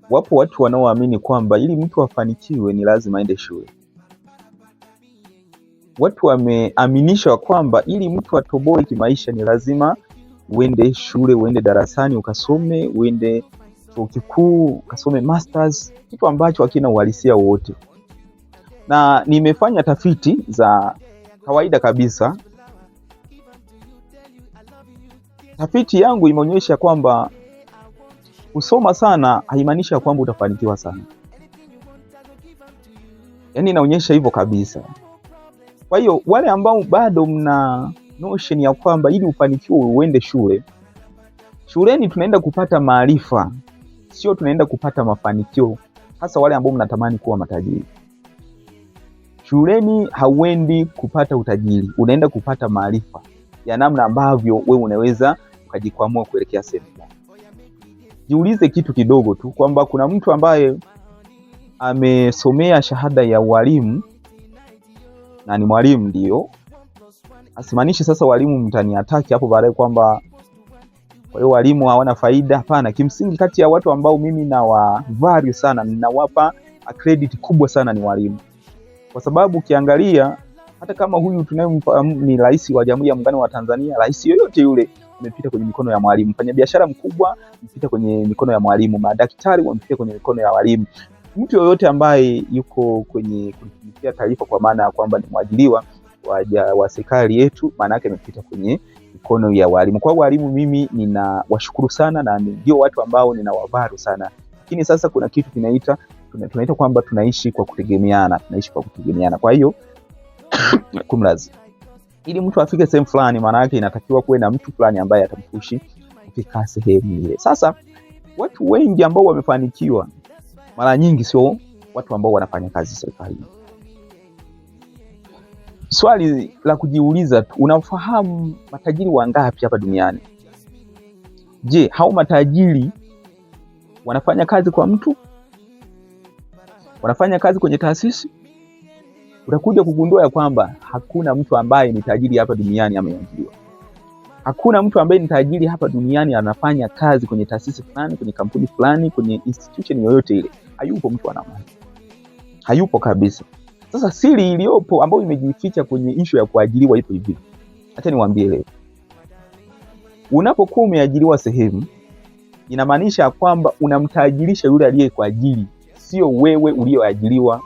Wapo watu wanaoamini kwamba ili mtu afanikiwe ni lazima aende shule. Watu wameaminishwa kwamba ili mtu atoboe kimaisha ni lazima uende shule, uende darasani ukasome, uende chuo kikuu ukasome masters, kitu ambacho hakina uhalisia wote. Na nimefanya tafiti za kawaida kabisa. Tafiti yangu imeonyesha kwamba kusoma sana haimaanishi kwamba utafanikiwa sana. Yaani inaonyesha hivyo kabisa. Kwa hiyo wale ambao bado mna notion ya kwamba ili ufanikiwe uende shule, shuleni tunaenda kupata maarifa, sio tunaenda kupata mafanikio, hasa wale ambao mnatamani kuwa matajiri. Shuleni hauendi kupata utajiri, unaenda kupata maarifa ya namna ambavyo wewe unaweza ukajikwamua kuelekea sehemu. Jiulize kitu kidogo tu kwamba kuna mtu ambaye amesomea shahada ya ualimu na ni mwalimu ndio. Asimaanishi sasa walimu mtaniataki hapo baadaye kwamba kwa hiyo walimu hawana faida. Hapana, kimsingi kati ya watu ambao mimi na value sana, ninawapa credit kubwa sana ni walimu. Kwa sababu ukiangalia hata kama huyu tunayemfahamu ni rais wa Jamhuri ya Muungano wa Tanzania, rais yoyote yule amepita kwenye mikono ya mwalimu. Mfanyabiashara mkubwa amepita kwenye mikono ya mwalimu, madaktari wamepita kwenye mikono ya walimu. Mtu yoyote ambaye yuko kwenye kutumikia taifa kwa maana ya kwamba ni mwajiriwa wa serikali yetu, maana yake amepita kwenye mikono ya walimu. Kwa walimu mimi ninawashukuru sana na ndio watu ambao ninawabaru sana. Lakini sasa kuna kitu tunaita kwamba tunaishi kwa kutegemeana. Kwa hiyo kumlazi ili mtu afike sehemu fulani, maana yake inatakiwa kuwe na mtu fulani ambaye atampushi kufika sehemu ile. Sasa watu wengi ambao wamefanikiwa mara nyingi sio watu ambao wanafanya kazi serikalini. Swali la kujiuliza tu, unafahamu matajiri wangapi hapa duniani? Je, hao matajiri wanafanya kazi kwa mtu? Wanafanya kazi kwenye taasisi? Utakuja kugundua ya kwamba hakuna mtu ambaye ni tajiri hapa duniani ameajiriwa. Hakuna mtu ambaye ni tajiri hapa duniani anafanya kazi kwenye taasisi fulani, kwenye kampuni fulani, kwenye institution yoyote ile. Hayupo mtu anamani. Hayupo kabisa. Sasa siri iliyopo ambayo imejificha kwenye issue ya kuajiriwa ipo hivi. Acha niwaambie leo. Unapokuwa umeajiriwa sehemu, inamaanisha kwamba unamtajirisha yule aliyekuajiri, sio wewe uliyoajiriwa.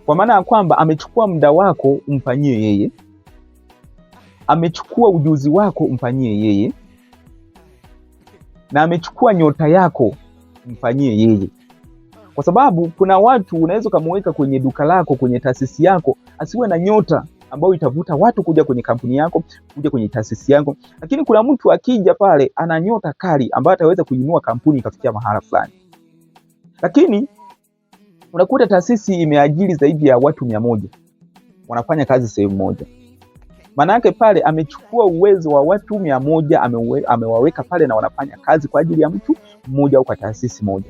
Kwa maana ya kwamba amechukua muda wako umfanyie yeye, amechukua ujuzi wako umfanyie yeye, na amechukua nyota yako umfanyie yeye. Kwa sababu kuna watu unaweza kumweka kwenye duka lako, kwenye taasisi yako, asiwe na nyota ambayo itavuta watu kuja kwenye kampuni yako, kuja kwenye taasisi yako. Lakini kuna mtu akija pale ana nyota kali ambayo ataweza kuinua kampuni ikafikia mahala fulani. Lakini unakuta taasisi imeajiri zaidi ya watu 100 wanafanya kazi sehemu moja. Maana yake pale amechukua uwezo wa watu 100 amewaweka pale na wanafanya kazi kwa ajili ya mtu mmoja au kwa taasisi moja.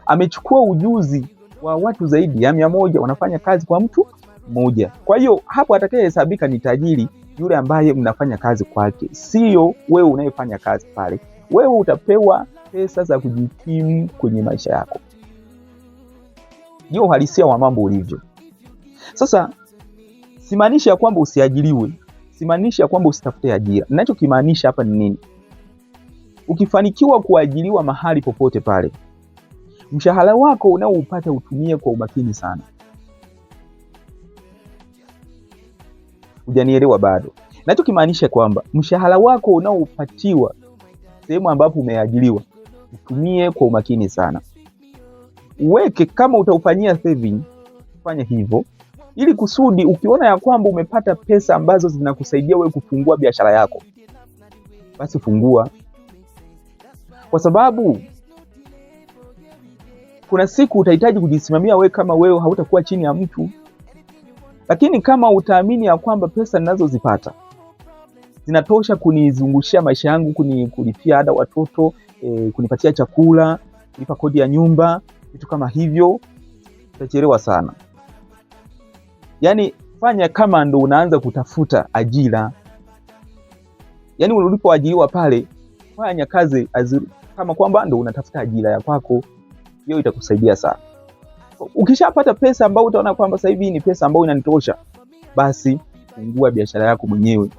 Amechukua ujuzi wa watu zaidi ya 100 wanafanya kazi kwa mtu mmoja. Kwa hiyo hapo atakayehesabika ni tajiri yule ambaye mnafanya kazi kwake, sio wewe unayefanya kazi pale. Wewe utapewa pesa za kujikimu kwenye maisha yako. Ndio uhalisia wa mambo ulivyo. Sasa simaanisha ya kwamba usiajiriwe, simaanisha ya kwamba usitafute ajira. Ninachokimaanisha hapa ni nini? Ukifanikiwa kuajiriwa mahali popote pale, mshahara wako unaoupata utumie kwa umakini sana. Hujanielewa bado? Ninachokimaanisha kwamba mshahara wako unaoupatiwa sehemu ambapo umeajiriwa utumie kwa umakini sana. Uweke, kama utaufanyia saving, fanya hivyo ili kusudi ukiona ya kwamba umepata pesa ambazo zinakusaidia wewe kufungua biashara yako, basi fungua. Kwa sababu kuna siku utahitaji kujisimamia wewe, kama wewe hautakuwa chini ya mtu. Lakini kama utaamini ya kwamba pesa ninazozipata zinatosha kunizungushia maisha yangu, kulipia ada watoto, kunipatia chakula, kulipa kodi ya nyumba, vitu kama hivyo, utachelewa sana. Yaani fanya kama ndo unaanza kutafuta ajira. Yaani ulipoajiriwa pale, fanya kazi kama kwamba ndo unatafuta ajira ya kwako, hiyo itakusaidia sana. Ukishapata pesa ambayo utaona kwamba sasa hivi ni pesa ambayo inanitosha, basi fungua biashara yako mwenyewe.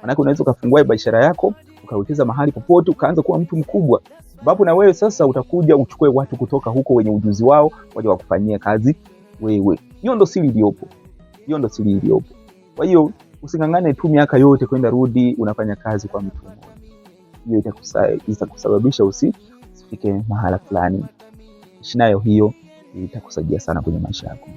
Maana unaweza ukafungua biashara yako ukawekeza mahali popote, ukaanza kuwa mtu mkubwa, ambapo na wewe sasa utakuja uchukue watu kutoka huko wenye ujuzi wao waje wakufanyie kazi wewe. Hiyo ndo siri iliyopo, hiyo ndo siri iliyopo. Kwa hiyo usingangane tu miaka yote kwenda rudi unafanya kazi kwa mtu mmoja, hiyo itakusababisha usifike mahala fulani. Shinayo hiyo itakusaidia sana kwenye maisha yako.